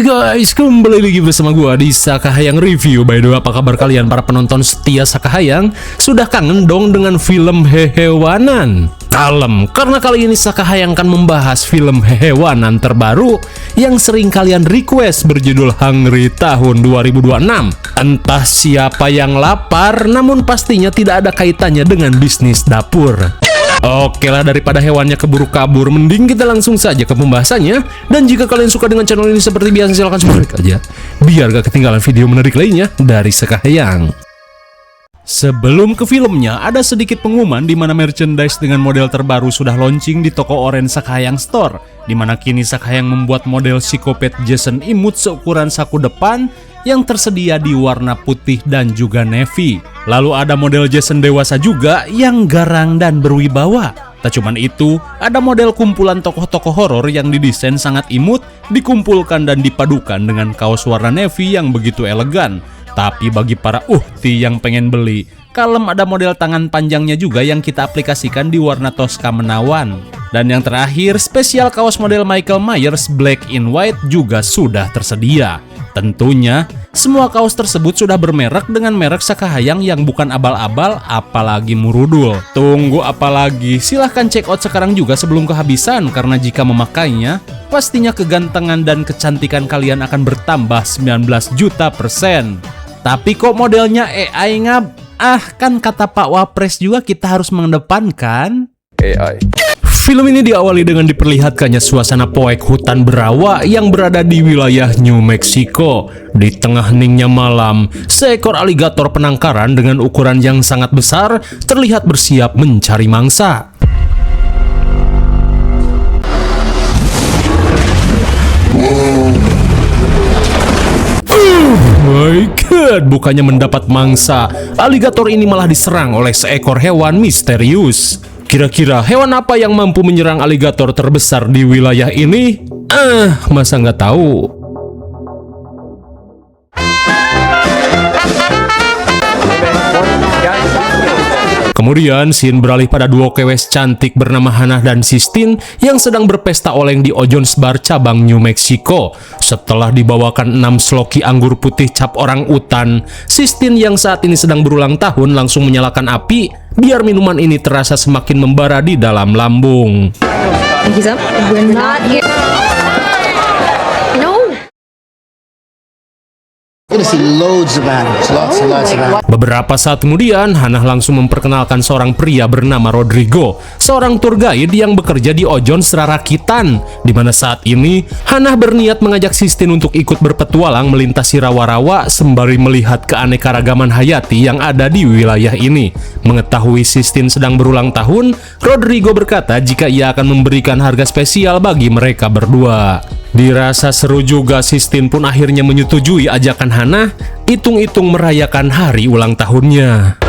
Guys, kembali lagi bersama gua di Sakahayang Review. By the way, apa kabar kalian para penonton setia Sakahayang? Sudah kangen dong dengan film hehewanan? Kalem, karena kali ini Sakahayang akan membahas film hehewanan terbaru yang sering kalian request berjudul Hungry tahun 2026. Entah siapa yang lapar, namun pastinya tidak ada kaitannya dengan bisnis dapur. Oke lah, daripada hewannya keburu kabur, mending kita langsung saja ke pembahasannya. Dan jika kalian suka dengan channel ini seperti biasa, silahkan subscribe aja, biar gak ketinggalan video menarik lainnya dari Sakahayang. Sebelum ke filmnya, ada sedikit pengumuman di mana merchandise dengan model terbaru sudah launching di toko Orange Sakahayang Store, di mana kini Sakahayang membuat model psikopat Jason imut seukuran saku depan yang tersedia di warna putih dan juga navy. Lalu ada model Jason dewasa juga yang garang dan berwibawa. Tak cuman itu, ada model kumpulan tokoh-tokoh horor yang didesain sangat imut, dikumpulkan dan dipadukan dengan kaos warna navy yang begitu elegan. Tapi bagi para uhti yang pengen beli, kalem, ada model tangan panjangnya juga yang kita aplikasikan di warna toska menawan. Dan yang terakhir, spesial kaos model Michael Myers Black in White juga sudah tersedia. Tentunya, semua kaos tersebut sudah bermerek dengan merek Sakahayang yang bukan abal-abal, apalagi murudul. Tunggu apalagi, silahkan check out sekarang juga sebelum kehabisan, karena jika memakainya, pastinya kegantengan dan kecantikan kalian akan bertambah 19 juta %. Tapi kok modelnya AI ngab? Kan kata Pak Wapres juga kita harus mengedepankan AI. Film ini diawali dengan diperlihatkannya suasana poek hutan berawa yang berada di wilayah New Mexico. Di tengah heningnya malam, seekor aligator penangkaran dengan ukuran yang sangat besar terlihat bersiap mencari mangsa. My God, bukannya mendapat mangsa, aligator ini malah diserang oleh seekor hewan misterius. Kira-kira hewan apa yang mampu menyerang aligator terbesar di wilayah ini? Masa nggak tahu? Kemudian, scene beralih pada duo kewes cantik bernama Hannah dan Sistine yang sedang berpesta oleng di Ojon's Bar cabang New Mexico. Setelah dibawakan 6 sloki anggur putih cap orang utan, Sistine yang saat ini sedang berulang tahun langsung menyalakan api biar minuman ini terasa semakin membara di dalam lambung. Beberapa saat kemudian, Hannah langsung memperkenalkan seorang pria bernama Rodrigo, seorang tour guide yang bekerja di Ojon's Rarakitan, di mana saat ini Hannah berniat mengajak Sistine untuk ikut berpetualang melintasi rawa-rawa sembari melihat keanekaragaman hayati yang ada di wilayah ini. Mengetahui Sistine sedang berulang tahun, Rodrigo berkata jika ia akan memberikan harga spesial bagi mereka berdua. Dirasa seru juga, Sistine pun akhirnya menyetujui ajakan Hannah, hitung-hitung merayakan hari ulang tahunnya.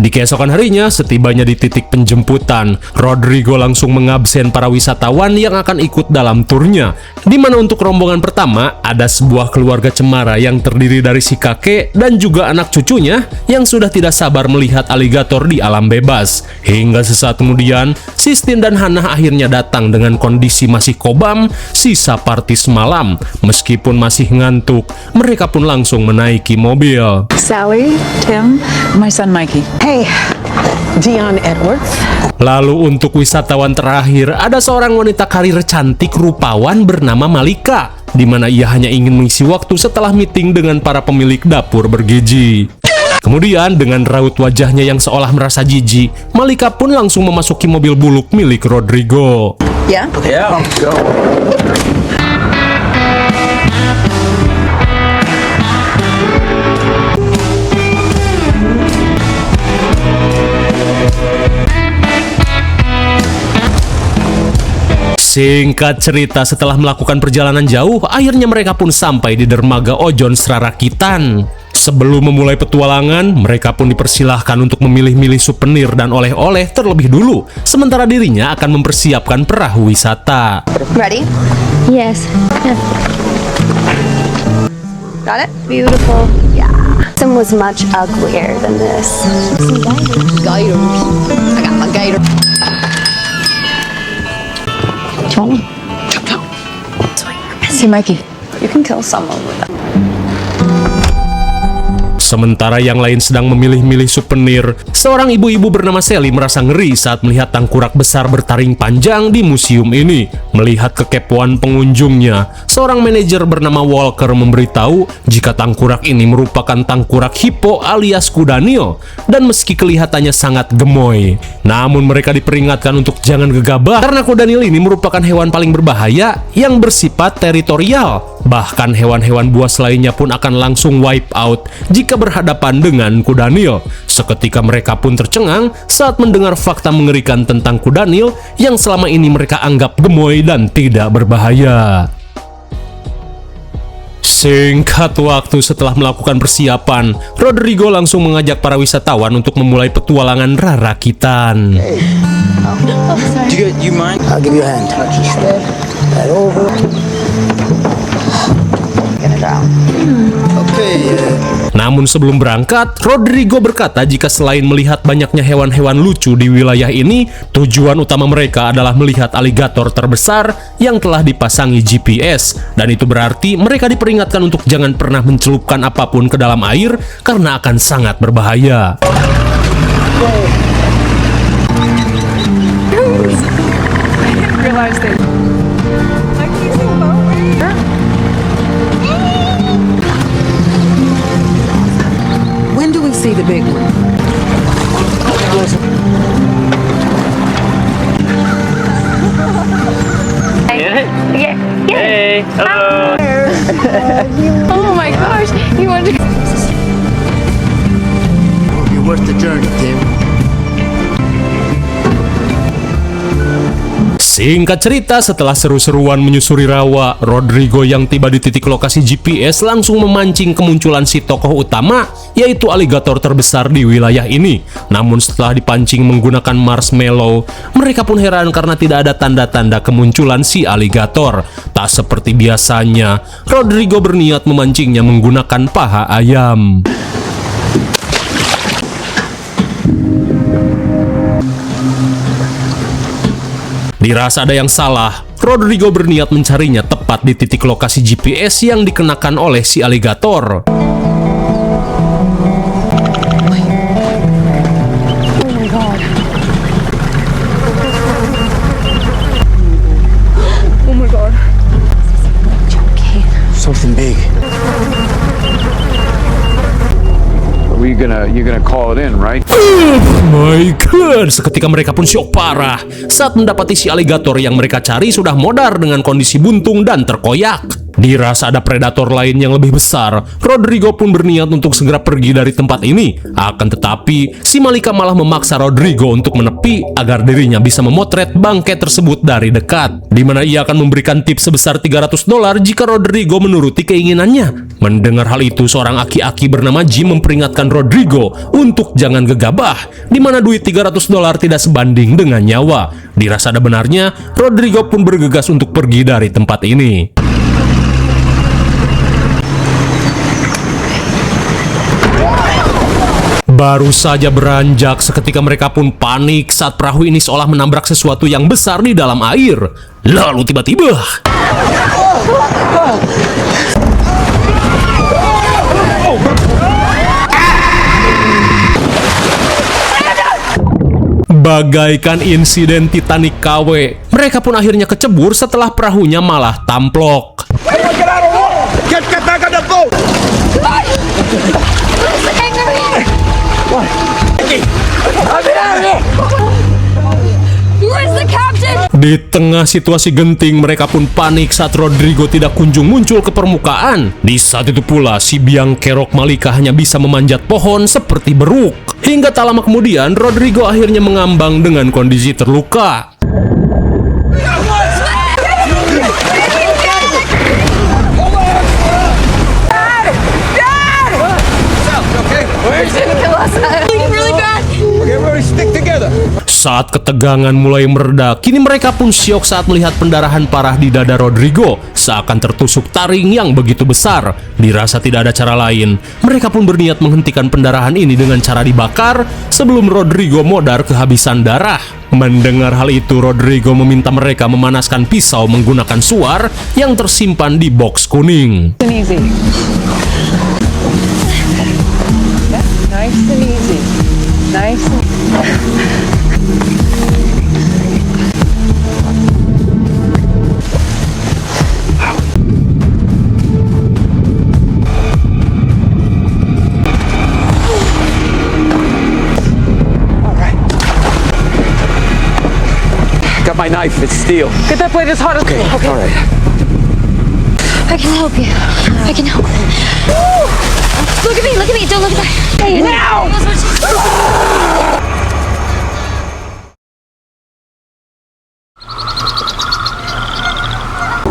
Di keesokan harinya, setibanya di titik penjemputan, Rodrigo langsung mengabsen para wisatawan yang akan ikut dalam turnya. Di mana untuk rombongan pertama, ada sebuah keluarga cemara yang terdiri dari si kakek dan juga anak cucunya yang sudah tidak sabar melihat aligator di alam bebas. Hingga sesaat kemudian, Sistine dan Hannah akhirnya datang dengan kondisi masih kobam, sisa party semalam. Meskipun masih ngantuk, mereka pun langsung menaiki mobil. Sally, Tim, my son Mikey. Hey, Dion Edwards. Lalu untuk wisatawan terakhir, ada seorang wanita karir cantik rupawan bernama Malika, di mana ia hanya ingin mengisi waktu setelah meeting dengan para pemilik dapur bergizi. Kemudian dengan raut wajahnya yang seolah merasa jijik, Malika pun langsung memasuki mobil buluk milik Rodrigo. Yeah? Yeah, go. Singkat cerita, setelah melakukan perjalanan jauh, akhirnya mereka pun sampai di dermaga Ojon's Rarakitan. Sebelum memulai petualangan, mereka pun dipersilahkan untuk memilih-milih souvenir dan oleh-oleh terlebih dulu, sementara dirinya akan mempersiapkan perahu wisata. Ready? Yes. Yeah. Got it? Beautiful. Yeah. This one was much uglier than this. Gators. I got my gator. See, Mikey. You can kill someone with that. Sementara yang lain sedang memilih-milih souvenir, seorang ibu-ibu bernama Sally merasa ngeri saat melihat tangkurak besar bertaring panjang di museum ini. Melihat kekepoan pengunjungnya, seorang manajer bernama Walker memberitahu jika tangkurak ini merupakan tangkurak hippo alias kuda Nil, dan meski kelihatannya sangat gemoy, namun mereka diperingatkan untuk jangan gegabah karena kuda Nil ini merupakan hewan paling berbahaya yang bersifat teritorial. Bahkan hewan-hewan buas lainnya pun akan langsung wipe out jika berhadapan dengan kuda Nil. Seketika mereka pun tercengang saat mendengar fakta mengerikan tentang kuda Nil yang selama ini mereka anggap gemoy dan tidak berbahaya. Singkat waktu setelah melakukan persiapan, Rodrigo langsung mengajak para wisatawan untuk memulai petualangan rarakitan. You mind? I'll give you a hand. That over. Get it out. Okay. Namun sebelum berangkat, Rodrigo berkata jika selain melihat banyaknya hewan-hewan lucu di wilayah ini, tujuan utama mereka adalah melihat aligator terbesar yang telah dipasangi GPS. Dan itu berarti mereka diperingatkan untuk jangan pernah mencelupkan apapun ke dalam air karena akan sangat berbahaya. When do we see the big one? Hey. Hello. Oh my gosh. You want to... Will be worth the journey, Tim. Singkat cerita, setelah seru-seruan menyusuri rawa, Rodrigo yang tiba di titik lokasi GPS langsung memancing kemunculan si tokoh utama, yaitu aligator terbesar di wilayah ini. Namun setelah dipancing menggunakan marshmallow, mereka pun heran karena tidak ada tanda-tanda kemunculan si aligator. Tak seperti biasanya, Rodrigo berniat memancingnya menggunakan paha ayam. Dirasa ada yang salah, Rodrigo berniat mencarinya tepat di titik lokasi GPS yang dikenakan oleh si aligator. Something big. You're gonna call it in, right? My God, seketika mereka pun syok parah saat mendapati si aligator yang mereka cari sudah modar dengan kondisi buntung dan terkoyak. Dirasa ada predator lain yang lebih besar, Rodrigo pun berniat untuk segera pergi dari tempat ini. Akan tetapi, si Malika malah memaksa Rodrigo untuk menepi agar dirinya bisa memotret bangkai tersebut dari dekat, di mana ia akan memberikan tips sebesar $300 jika Rodrigo menuruti keinginannya. Mendengar hal itu, seorang aki-aki bernama Jim memperingatkan Rodrigo untuk jangan gegabah, di mana duit $300 tidak sebanding dengan nyawa. Dirasa ada benarnya, Rodrigo pun bergegas untuk pergi dari tempat ini. Baru saja beranjak, seketika mereka pun panik saat perahu ini seolah menabrak sesuatu yang besar di dalam air. Lalu tiba-tiba bagaikan insiden Titanic KW, mereka pun akhirnya kecebur setelah perahunya malah tamplok. Get back on the boat! Where's the captain? Di tengah situasi genting, mereka pun panik saat Rodrigo tidak kunjung muncul ke permukaan. Di saat itu pula, si biang kerok Malika hanya bisa memanjat pohon seperti beruk. Hingga tak lama kemudian, Rodrigo akhirnya mengambang dengan kondisi terluka. Saat ketegangan mulai mereda, kini mereka pun syok saat melihat pendarahan parah di dada Rodrigo, seakan tertusuk taring yang begitu besar. Dirasa tidak ada cara lain, mereka pun berniat menghentikan pendarahan ini dengan cara dibakar sebelum Rodrigo modar kehabisan darah. Mendengar hal itu, Rodrigo meminta mereka memanaskan pisau menggunakan suar yang tersimpan di box kuning. And easy. Yeah, nice and easy. Nice. Got my knife. It's steel. Get that blade as hard as Okay. All right. I can help you. I can help. Woo! Look at me, look at me. Don't look at that. Hey, now!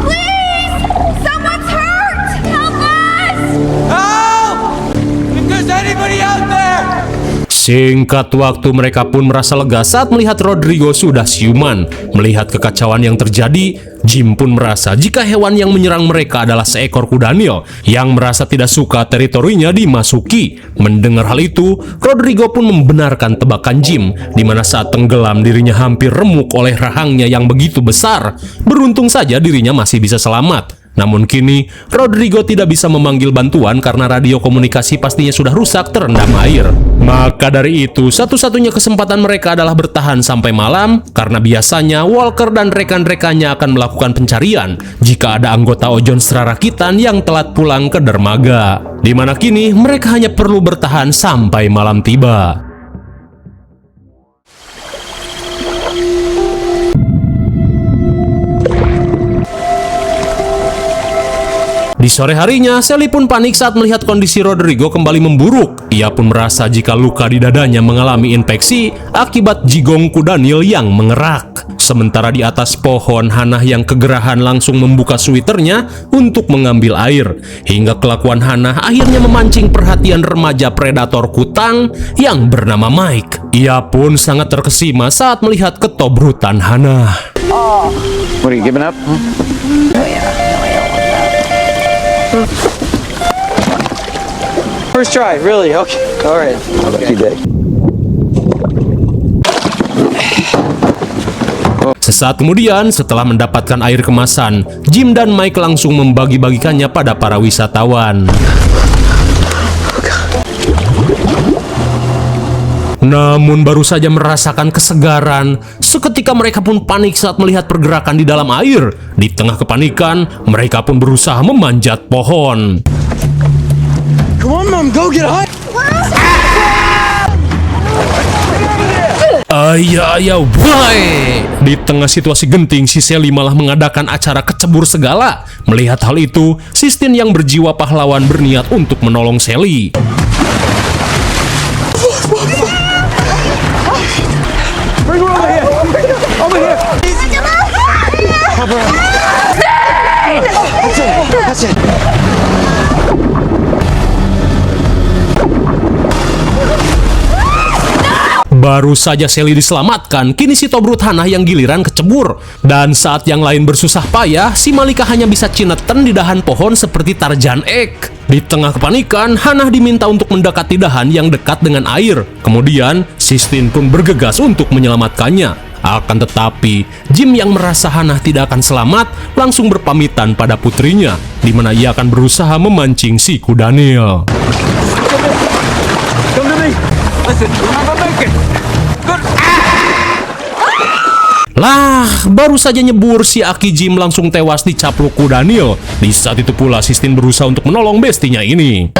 Please! Someone's hurt! Help us! Help! If there's anybody out there! Singkat waktu, mereka pun merasa lega saat melihat Rodrigo sudah siuman. Melihat kekacauan yang terjadi, Jim pun merasa jika hewan yang menyerang mereka adalah seekor kuda Nil yang merasa tidak suka teritorinya dimasuki. Mendengar hal itu, Rodrigo pun membenarkan tebakan Jim, di mana saat tenggelam dirinya hampir remuk oleh rahangnya yang begitu besar. Beruntung saja dirinya masih bisa selamat. Namun kini, Rodrigo tidak bisa memanggil bantuan karena radio komunikasi pastinya sudah rusak terendam air. Maka dari itu, satu-satunya kesempatan mereka adalah bertahan sampai malam, karena biasanya Walker dan rekan-rekannya akan melakukan pencarian jika ada anggota Ojon Serarakitan yang telat pulang ke dermaga. Di mana kini, mereka hanya perlu bertahan sampai malam tiba. Di sore harinya, Sally pun panik saat melihat kondisi Rodrigo kembali memburuk. Ia pun merasa jika luka di dadanya mengalami infeksi akibat jigong kuda Nil yang mengerak. Sementara di atas pohon, Hannah yang kegerahan langsung membuka sweaternya untuk mengambil air. Hingga kelakuan Hannah akhirnya memancing perhatian remaja predator kutang yang bernama Mike. Ia pun sangat terkesima saat melihat ketobrutan Hannah. What are you giving up? First try, really? Okay. All right. Lucky day. Sesaat kemudian, setelah mendapatkan air kemasan, Jim dan Mike langsung membagi-bagikannya pada para wisatawan. Namun baru saja merasakan kesegaran, seketika mereka pun panik saat melihat pergerakan di dalam air. Di tengah kepanikan, mereka pun berusaha memanjat pohon. Come on, Mom, go get high. Ayah, why? Di tengah situasi genting, si Sally malah mengadakan acara kecebur segala. Melihat hal itu, Sistine yang berjiwa pahlawan berniat untuk menolong Sally. Bring her over here. Over here. Help her out. That's it. Baru saja Sally diselamatkan, kini si Tobrut Hannah yang giliran kecebur. Dan saat yang lain bersusah payah, si Malika hanya bisa cineten di dahan pohon seperti Tarzan Ek. Di tengah kepanikan, Hannah diminta untuk mendekati dahan yang dekat dengan air. Kemudian, Sistine pun bergegas untuk menyelamatkannya. Akan tetapi, Jim yang merasa Hannah tidak akan selamat, langsung berpamitan pada putrinya, di mana ia akan berusaha memancing si kuda Nil. Come to me. Listen, I'm gonna make it. Good. Lah, baru saja nyebur, si Aki Jim langsung tewas dicaplok kuda Nil. Di saat itu pula, Sistine berusaha untuk menolong bestinya ini.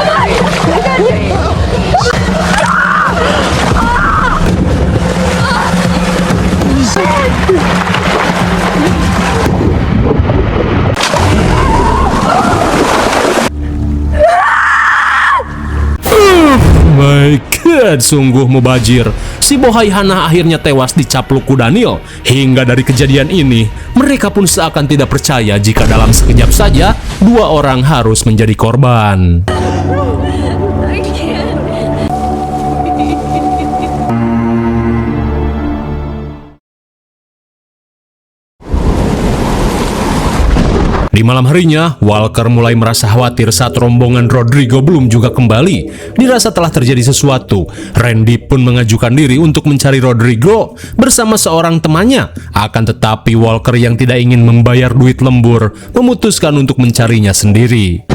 My God, sungguh mubazir. Si bohai Hannah akhirnya tewas dicaplok kuda Nil. Hingga dari kejadian ini, mereka pun seakan tidak percaya jika dalam sekejap saja, dua orang harus menjadi korban. I can't. Di malam harinya, Walker mulai merasa khawatir saat rombongan Rodrigo belum juga kembali. Dirasa telah terjadi sesuatu, Randy pun mengajukan diri untuk mencari Rodrigo bersama seorang temannya. Akan tetapi Walker yang tidak ingin membayar duit lembur memutuskan untuk mencarinya sendiri.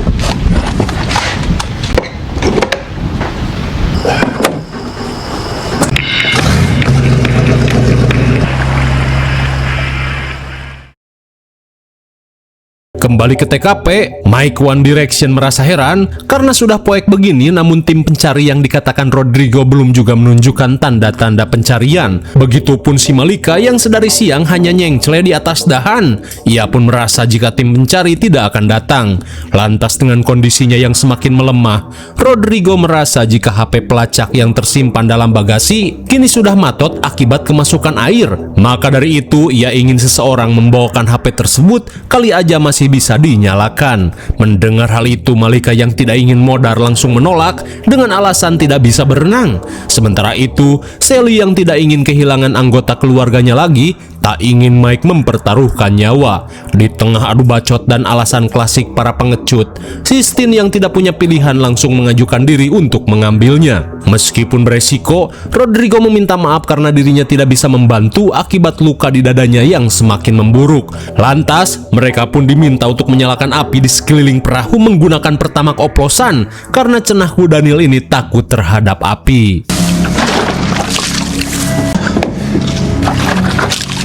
Kembali ke TKP, Mike One Direction merasa heran karena sudah poek begini namun tim pencari yang dikatakan Rodrigo belum juga menunjukkan tanda-tanda pencarian. Begitupun si Malika yang sedari siang hanya nyengsle di atas dahan. Ia pun merasa jika tim pencari tidak akan datang. Lantas dengan kondisinya yang semakin melemah, Rodrigo merasa jika HP pelacak yang tersimpan dalam bagasi kini sudah matot akibat kemasukan air. Maka dari itu ia ingin seseorang membawakan HP tersebut, kali aja masih bisa dinyalakan. Mendengar hal itu, Malika yang tidak ingin modar langsung menolak dengan alasan tidak bisa berenang. Sementara itu, Sally yang tidak ingin kehilangan anggota keluarganya lagi, tak ingin Mike mempertaruhkan nyawa. Di tengah adu bacot dan alasan klasik para pengecut, Sistine yang tidak punya pilihan langsung mengajukan diri untuk mengambilnya. Meskipun beresiko, Rodrigo meminta maaf karena dirinya tidak bisa membantu akibat luka di dadanya yang semakin memburuk. Lantas, mereka pun diminta untuk menyalakan api di sekeliling perahu menggunakan pertamak oplosan karena cenahku Daniel ini takut terhadap api.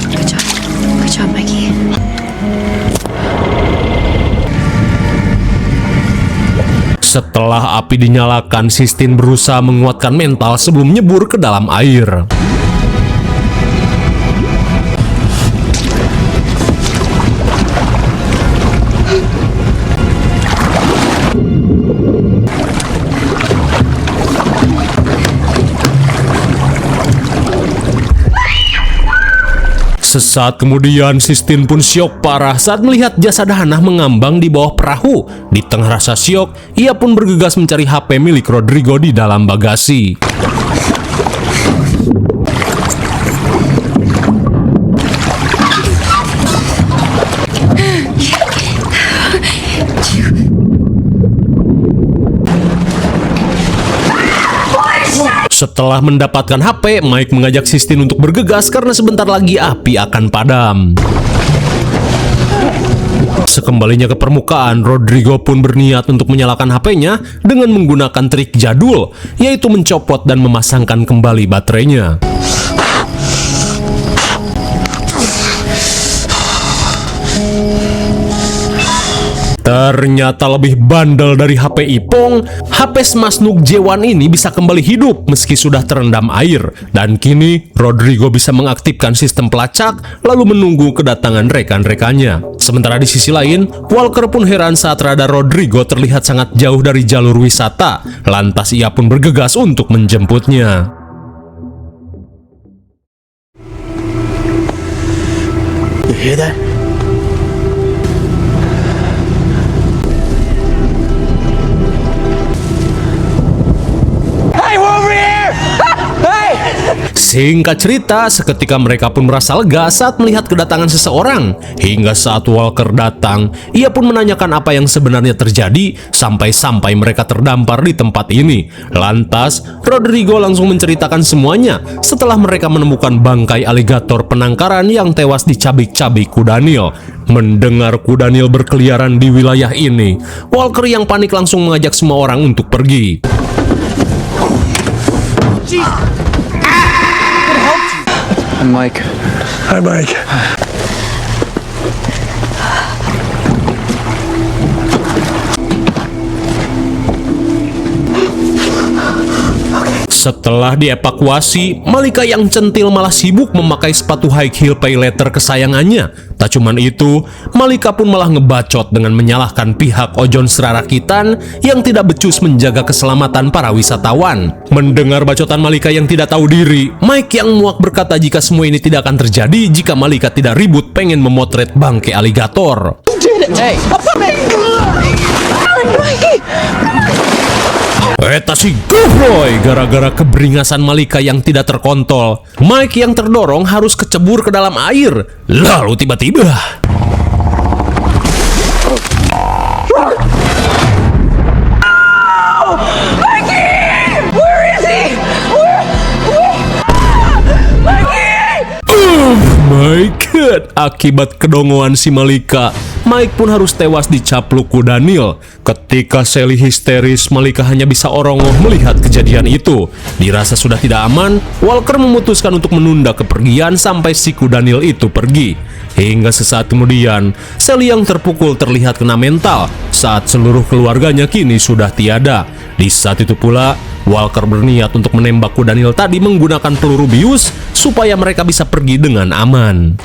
Good job, Mikey. Setelah api dinyalakan, Sistine berusaha menguatkan mental sebelum nyebur ke dalam air. Sesaat kemudian, Sistine pun syok parah saat melihat jasad Hannah mengambang di bawah perahu. Di tengah rasa syok, ia pun bergegas mencari HP milik Rodrigo di dalam bagasi. Setelah mendapatkan HP, Mike mengajak Sistine untuk bergegas karena sebentar lagi api akan padam. Sekembalinya ke permukaan, Rodrigo pun berniat untuk menyalakan HP-nya dengan menggunakan trik jadul, yaitu mencopot dan memasangkan kembali baterainya. Ternyata lebih bandel dari HP Ipong, HP Smasnuk J1 ini bisa kembali hidup meski sudah terendam air. Dan kini Rodrigo bisa mengaktifkan sistem pelacak lalu menunggu kedatangan rekan-rekannya. Sementara di sisi lain, Walker pun heran saat radar Rodrigo terlihat sangat jauh dari jalur wisata. Lantas ia pun bergegas untuk menjemputnya. You hear that? Singkat cerita, seketika mereka pun merasa lega saat melihat kedatangan seseorang. Hingga saat Walker datang, ia pun menanyakan apa yang sebenarnya terjadi sampai-sampai mereka terdampar di tempat ini. Lantas, Rodrigo langsung menceritakan semuanya setelah mereka menemukan bangkai aligator penangkaran yang tewas dicabik-cabik Daniel. Mendengar Daniel berkeliaran di wilayah ini, Walker yang panik langsung mengajak semua orang untuk pergi. I'm Mike. Hi, Mike. Setelah dievakuasi, Malika yang centil malah sibuk memakai sepatu high heel pay letter kesayangannya. Tak cuman itu, Malika pun malah ngebacot dengan menyalahkan pihak Ojon Serarakitan yang tidak becus menjaga keselamatan para wisatawan. Mendengar bacotan Malika yang tidak tahu diri, Mike yang muak berkata jika semua ini tidak akan terjadi jika Malika tidak ribut pengen memotret bangkai aligator. Eta si Gohroy, gara-gara keberingasan Malika yang tidak terkontrol, Mike yang terdorong harus kecebur ke dalam air. Lalu tiba-tiba akibat kedongoan si Malika, Mike pun harus tewas dicapluk ku Daniel. Ketika Sally histeris, Malika hanya bisa orongoh melihat kejadian itu. Dirasa sudah tidak aman, Walker memutuskan untuk menunda kepergian sampai si ku Daniel itu pergi. Hingga sesaat kemudian, Sally yang terpukul terlihat kena mental saat seluruh keluarganya kini sudah tiada. Di saat itu pula, Walker berniat untuk menembak ku Daniel tadi menggunakan peluru bius supaya mereka bisa pergi dengan aman.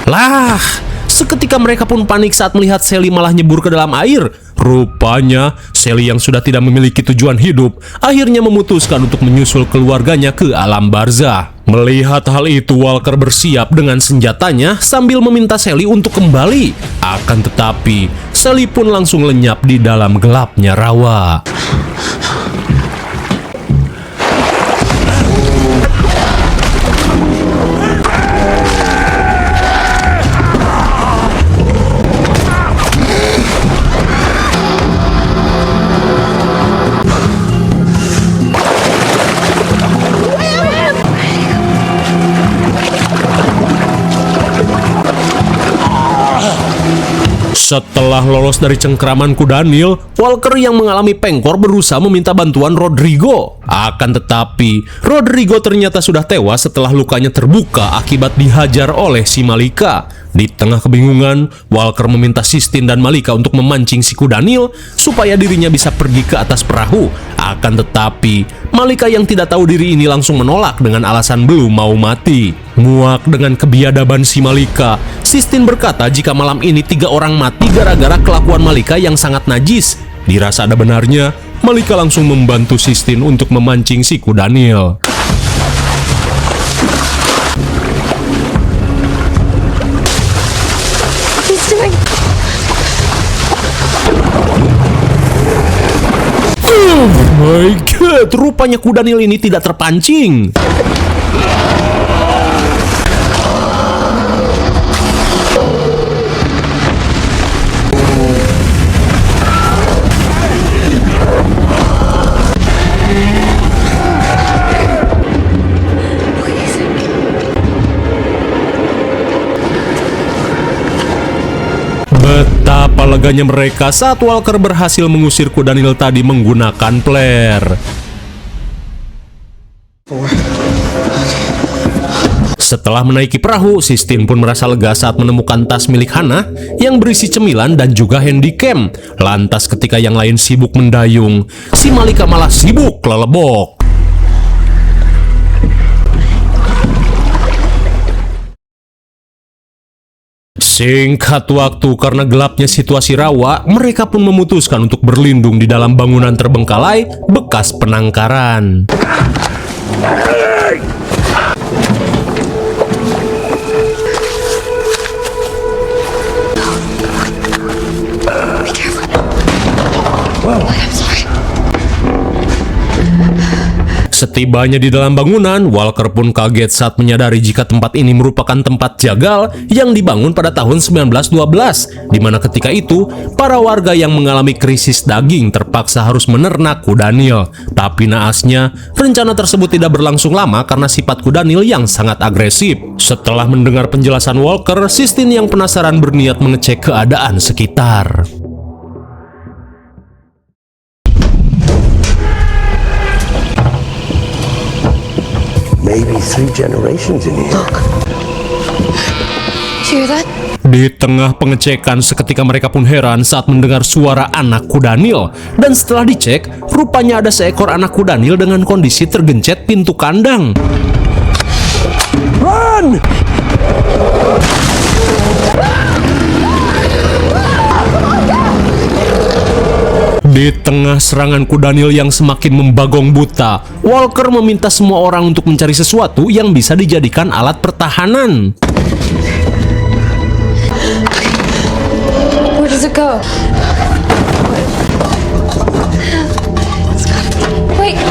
Lah, seketika mereka pun panik saat melihat Sally malah nyebur ke dalam air. Rupanya, Sally yang sudah tidak memiliki tujuan hidup akhirnya memutuskan untuk menyusul keluarganya ke alam barzah. Melihat hal itu, Walker bersiap dengan senjatanya sambil meminta Sally untuk kembali. Akan tetapi, Sally pun langsung lenyap di dalam gelapnya rawa. Setelah lolos dari cengkraman ku Daniel, Walker yang mengalami pengkor berusaha meminta bantuan Rodrigo. Akan tetapi, Rodrigo ternyata sudah tewas setelah lukanya terbuka akibat dihajar oleh si Malika. Di tengah kebingungan, Walker meminta Sistine dan Malika untuk memancing si ku Daniel supaya dirinya bisa pergi ke atas perahu. Akan tetapi, Malika yang tidak tahu diri ini langsung menolak dengan alasan belum mau mati. Muak dengan kebiadaban si Malika, Sistine berkata jika malam ini 3 orang mati gara-gara kelakuan Malika yang sangat najis. Dirasa ada benarnya, Malika langsung membantu Sistine untuk memancing si ku Daniel. Oh my god, rupanya ku Daniel ini tidak terpancing. Betapa leganya mereka saat Walker berhasil mengusir ku Daniel tadi menggunakan flare. Setelah menaiki perahu, Sistine pun merasa lega saat menemukan tas milik Hannah yang berisi cemilan dan juga handycam. Lantas ketika yang lain sibuk mendayung, si Malika malah sibuk lelebok. Singkat waktu, karena gelapnya situasi rawa, mereka pun memutuskan untuk berlindung di dalam bangunan terbengkalai bekas penangkaran. Setibanya di dalam bangunan, Walker pun kaget saat menyadari jika tempat ini merupakan tempat jagal yang dibangun pada tahun 1912, di mana ketika itu para warga yang mengalami krisis daging terpaksa harus menernak ku Daniel. Tapi naasnya, rencana tersebut tidak berlangsung lama karena sifat ku Daniel yang sangat agresif. Setelah mendengar penjelasan Walker, Sistine yang penasaran berniat mengecek keadaan sekitar. Maybe 3 generations in here. Look. Do you hear that? Di tengah pengecekan, seketika mereka pun heran saat mendengar suara anak ku Daniel. Dan setelah dicek, rupanya ada seekor anak ku Daniel dengan kondisi tergencet pintu kandang. Run! Di tengah serangan ku Daniel yang semakin membagong buta, Walker meminta semua orang untuk mencari sesuatu yang bisa dijadikan alat pertahanan. Where does it go? Wait.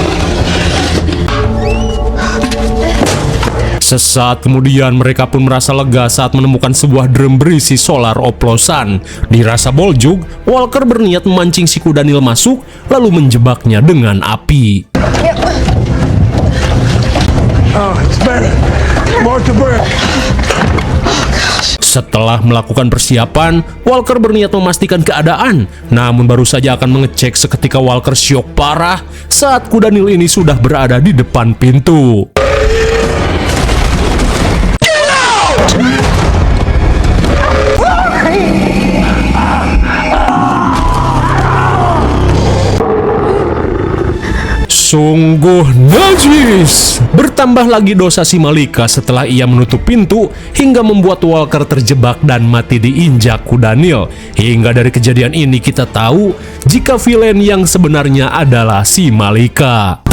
Sesaat kemudian mereka pun merasa lega saat menemukan sebuah drum berisi solar oplosan. Dirasa boljuk, Walker berniat memancing si ku Daniel masuk lalu menjebaknya dengan api. Oh, it's better. Mark the breath. Setelah melakukan persiapan, Walker berniat memastikan keadaan. Namun baru saja akan mengecek seketika Walker syok parah saat kuda Nil ini sudah berada di depan pintu. Sungguh najis! Bertambah lagi dosa si Malika setelah ia menutup pintu hingga membuat Walker terjebak dan mati diinjak kuda Nil. Hingga dari kejadian ini kita tahu jika villain yang sebenarnya adalah si Malika.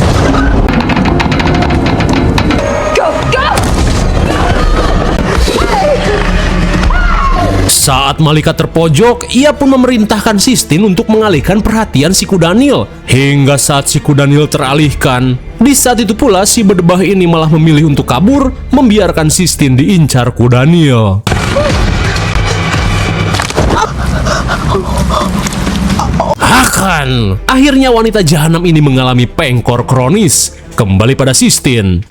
Saat Malika terpojok, ia pun memerintahkan Sistine untuk mengalihkan perhatian si kuda Nil. Hingga saat si kuda Nil teralihkan, di saat itu pula si berdebah ini malah memilih untuk kabur, membiarkan Sistine diincar kuda Nil. Akhirnya wanita jahanam ini mengalami pengkor kronis. Kembali pada Sistine.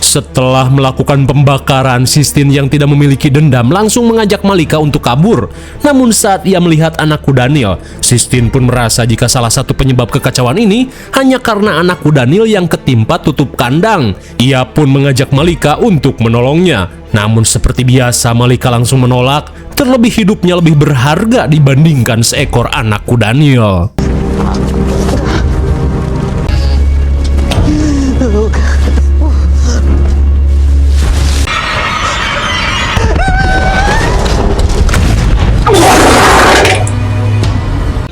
Setelah melakukan pembakaran, Sistine yang tidak memiliki dendam langsung mengajak Malika untuk kabur. Namun saat ia melihat anak kuda Nil, Sistine pun merasa jika salah satu penyebab kekacauan ini hanya karena anak kuda Nil yang ketimpa tutup kandang. Ia pun mengajak Malika untuk menolongnya. Namun seperti biasa Malika langsung menolak, terlebih hidupnya lebih berharga dibandingkan seekor anak kuda Nil.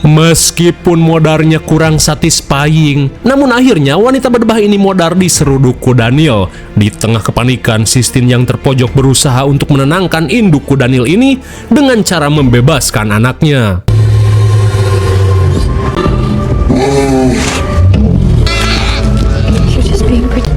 Meskipun modarnya kurang satisfying, namun akhirnya wanita berdebah ini modar di seruduk kuda Nil. Di tengah kepanikan, Sistine yang terpojok berusaha untuk menenangkan induk kuda Nil ini dengan cara membebaskan anaknya. You're just being pretty.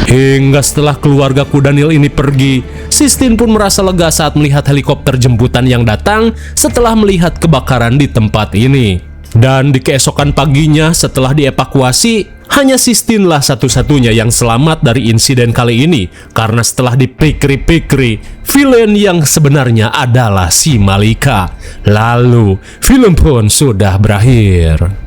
Hingga setelah keluarga kuda Nil ini pergi, Sistine pun merasa lega saat melihat helikopter jemputan yang datang setelah melihat kebakaran di tempat ini. Dan di keesokan paginya setelah dievakuasi, hanya Sistine lah satu-satunya yang selamat dari insiden kali ini. Karena setelah dipikir-pikir, villain yang sebenarnya adalah si Malika. Lalu, film pun sudah berakhir.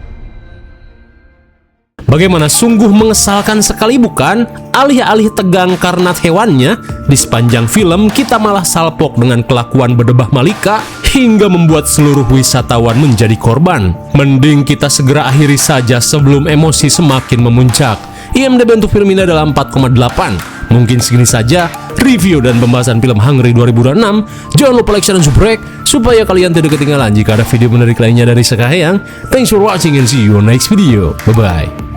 Bagaimana, sungguh mengesalkan sekali bukan? Alih-alih tegang karena hewannya, di sepanjang film kita malah salpok dengan kelakuan berdebah Malika hingga membuat seluruh wisatawan menjadi korban. Mending kita segera akhiri saja sebelum emosi semakin memuncak. IMDb untuk film ini adalah 4,8. Mungkin segini saja review dan pembahasan film Hungry 2006. Jangan lupa like, share, dan subscribe supaya kalian tidak ketinggalan jika ada video menarik lainnya dari Sakahayang. Thanks for watching and see you on next video. Bye-bye.